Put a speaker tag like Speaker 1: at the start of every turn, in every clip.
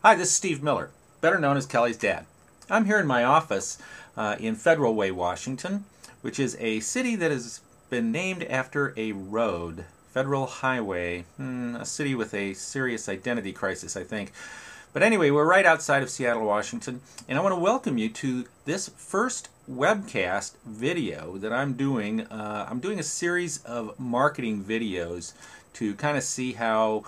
Speaker 1: Hi, this is Steve Miller, better known as Kelly's dad. I'm here in my office in Federal Way, Washington, which is a city that has been named after a road, Federal Highway, a city with a serious identity crisis, I think. But anyway, we're right outside of Seattle, Washington, and I want to welcome you to this first webcast video that I'm doing. I'm doing a series of marketing videos to kind of see how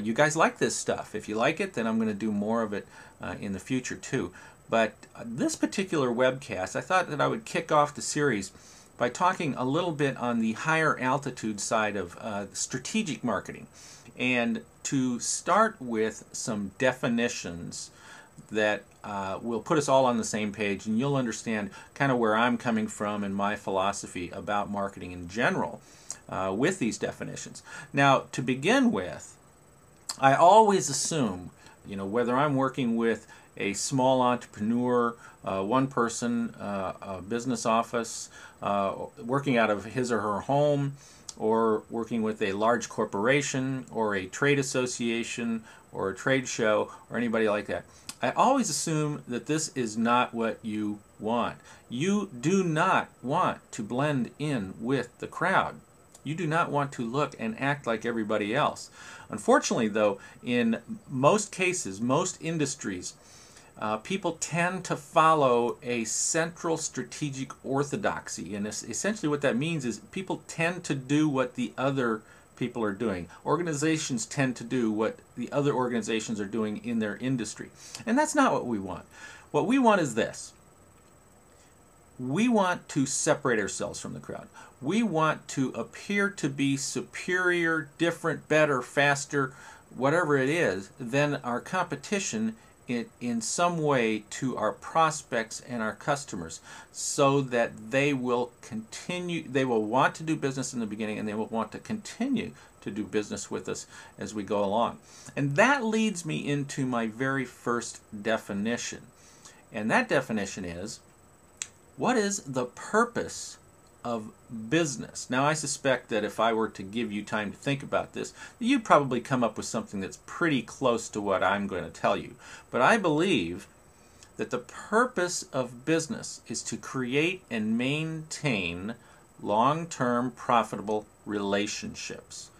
Speaker 1: you guys like this stuff. If you like it, then I'm going to do more of it in the future too. But this particular webcast, I thought that I would kick off the series by talking a little bit on the higher altitude side of strategic marketing, and to start with some definitions that will put us all on the same page, and you'll understand kind of where I'm coming from and my philosophy about marketing in general with these definitions. Now, to begin with, I always assume, whether I'm working with a small entrepreneur, one person, a business office, working out of his or her home, or working with a large corporation or a trade association or a trade show or anybody like that, I always assume that this is not what you want. You do not want to blend in with the crowd. You do not want to look and act like everybody else. Unfortunately, though, in most cases, most industries, people tend to follow a central strategic orthodoxy, and essentially what that means is people tend to do what the other people are doing. Organizations tend to do what the other organizations are doing in their industry, and that's not what we want. What we want is this. We want to separate ourselves from the crowd. We want to appear to be superior, different, better, faster, whatever it is, than our competition in some way to our prospects and our customers, so that they will want to do business in the beginning, and they will want to continue to do business with us as we go along. And that leads me into my very first definition. And that definition is, what is the purpose of business? Now, I suspect that if I were to give you time to think about this, you'd probably come up with something that's pretty close to what I'm going to tell you. But I believe that the purpose of business is to create and maintain long-term profitable relationships.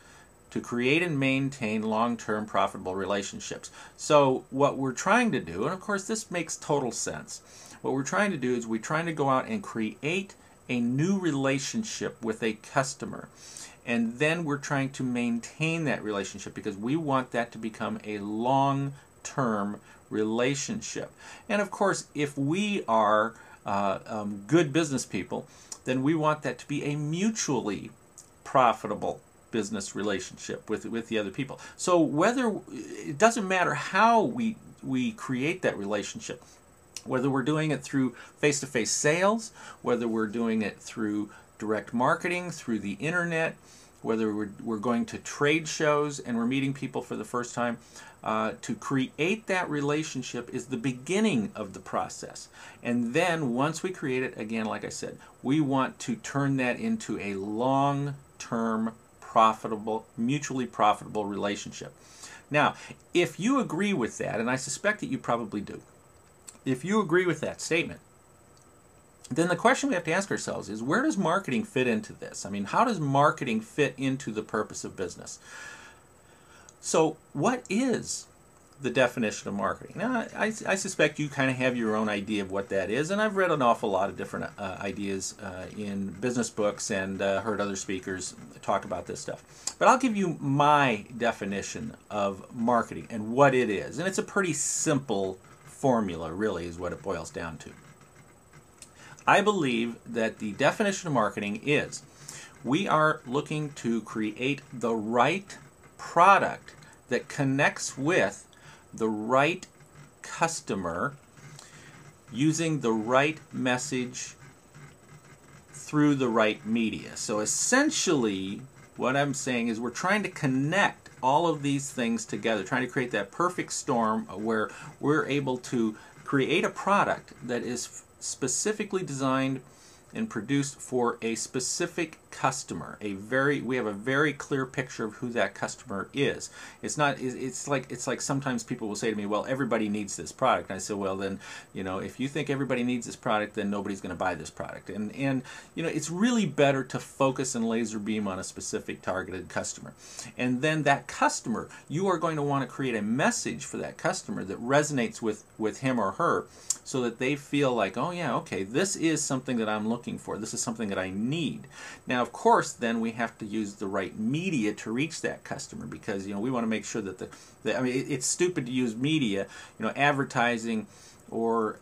Speaker 1: To create and maintain long-term profitable relationships. So what we're trying to do, and of course this makes total sense, what we're trying to do is we're trying to go out and create a new relationship with a customer, and then we're trying to maintain that relationship because we want that to become a long-term relationship. And of course, if we are good business people, then we want that to be a mutually profitable business relationship with the other people. So it doesn't matter how we create that relationship, whether we're doing it through face-to-face sales, whether we're doing it through direct marketing, through the internet, whether we're going to trade shows and we're meeting people for the first time, to create that relationship is the beginning of the process. And then once we create it, again, like I said, we want to turn that into a long-term profitable, mutually profitable relationship. Now, if you agree with that, and I suspect that you probably do, if you agree with that statement, then the question we have to ask ourselves is, where does marketing fit into this? I mean, how does marketing fit into the purpose of business? So what is the definition of marketing? Now, I suspect you kind of have your own idea of what that is, and I've read an awful lot of different ideas in business books and heard other speakers talk about this stuff. But I'll give you my definition of marketing and what it is. And it's a pretty simple formula, really, is what it boils down to. I believe that the definition of marketing is we are looking to create the right product that connects with the right customer using the right message through the right media. So essentially, what I'm saying is we're trying to connect all of these things together, trying to create that perfect storm where we're able to create a product that is specifically designed and produced for a specific customer. We have a very clear picture of who that customer is. It's not. It's like sometimes people will say to me, "Well, everybody needs this product." And I say, "Well, then, if you think everybody needs this product, then nobody's going to buy this product." And it's really better to focus and laser beam on a specific targeted customer. And then that customer, you are going to want to create a message for that customer that resonates with him or her, so that they feel like, oh yeah, okay, this is something that I'm looking for. This is something that I need. Now, of course, then we have to use the right media to reach that customer, because we want to make sure that it's stupid to use media, advertising or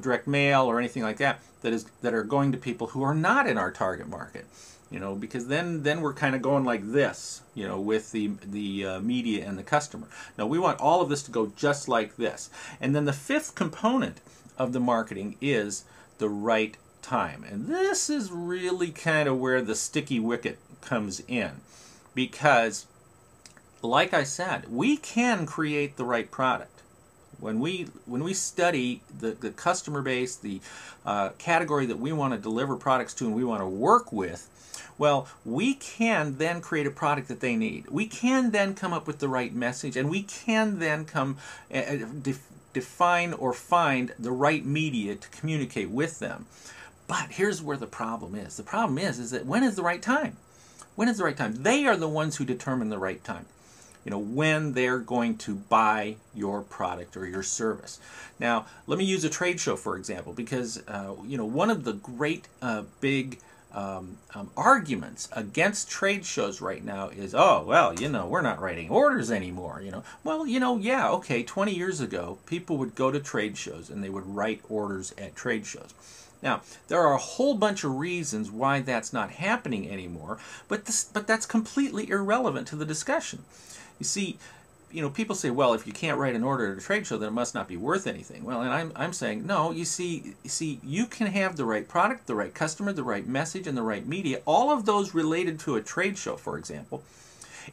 Speaker 1: direct mail or anything like that that are going to people who are not in our target market. Because then we're kind of going like this, with the media and the customer. Now, we want all of this to go just like this. And then the fifth component of the marketing is the right time. And this is really kind of where the sticky wicket comes in. Because, like I said, we can create the right product. When we study the customer base, the category that we want to deliver products to and we want to work with, well, we can then create a product that they need. We can then come up with the right message, and we can then define or find the right media to communicate with them. But here's where the problem is. The problem is that when is the right time? When is the right time? They are the ones who determine the right time. When they're going to buy your product or your service. Now, let me use a trade show, for example, because one of the great big arguments against trade shows right now is, oh, well, we're not writing orders anymore. Well, yeah, okay, 20 years ago, people would go to trade shows and they would write orders at trade shows. Now, there are a whole bunch of reasons why that's not happening anymore, but that's completely irrelevant to the discussion. You see, people say, well, if you can't write an order at a trade show, then it must not be worth anything. Well, and I'm saying, no, you see, you can have the right product, the right customer, the right message, and the right media, all of those related to a trade show, for example.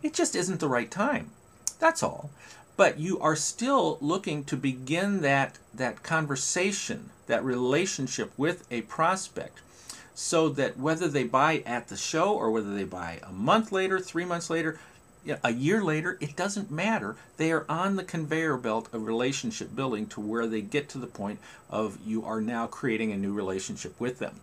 Speaker 1: It just isn't the right time. That's all. But you are still looking to begin that conversation, that relationship with a prospect, so that whether they buy at the show or whether they buy a month later, 3 months later, a year later, it doesn't matter. They are on the conveyor belt of relationship building to where they get to the point of you are now creating a new relationship with them.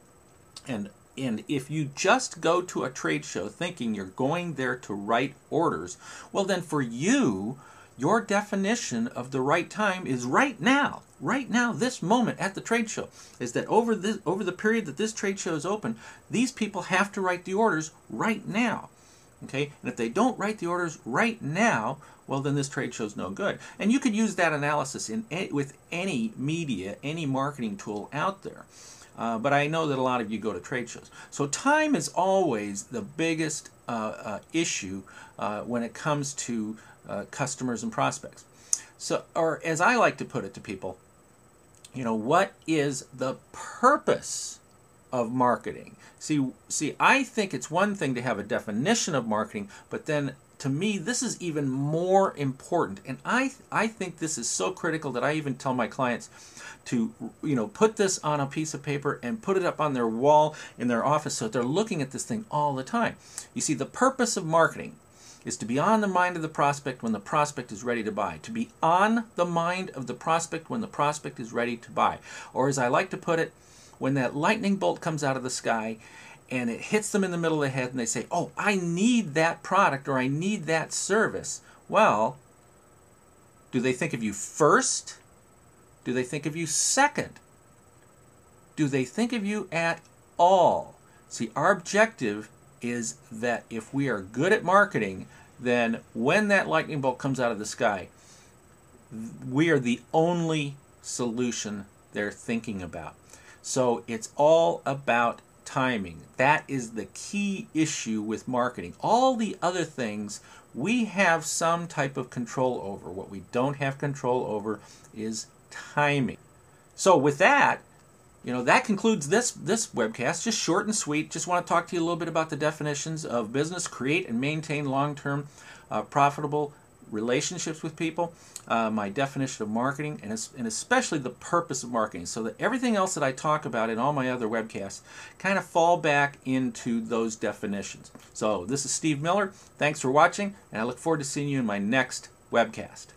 Speaker 1: And if you just go to a trade show thinking you're going there to write orders, well then for you, your definition of the right time is right now, this moment at the trade show, is that over the period that this trade show is open, these people have to write the orders right now. Okay, and if they don't write the orders right now, well, then this trade show is no good. And you could use that analysis with any media, any marketing tool out there. But I know that a lot of you go to trade shows. So time is always the biggest issue when it comes to customers and prospects. So, or as I like to put it to people, what is the purpose of marketing? See, I think it's one thing to have a definition of marketing, but then to me, this is even more important. And I think this is so critical that I even tell my clients to, put this on a piece of paper and put it up on their wall in their office so that they're looking at this thing all the time. You see, the purpose of marketing is to be on the mind of the prospect when the prospect is ready to buy. To be on the mind of the prospect when the prospect is ready to buy. Or as I like to put it, when that lightning bolt comes out of the sky and it hits them in the middle of the head and they say, oh, I need that product or I need that service. Well, do they think of you first? Do they think of you second? Do they think of you at all? See, our objective is that if we are good at marketing, then when that lightning bolt comes out of the sky, we are the only solution they're thinking about. So it's all about timing. That is the key issue with marketing. All the other things we have some type of control over. What we don't have control over is timing. So with that, that concludes this webcast. Just short and sweet. Just want to talk to you a little bit about the definitions of business, create and maintain long-term profitable relationships with people, my definition of marketing, and especially the purpose of marketing, so that everything else that I talk about in all my other webcasts kind of fall back into those definitions. So this is Steve Miller. Thanks for watching, and I look forward to seeing you in my next webcast.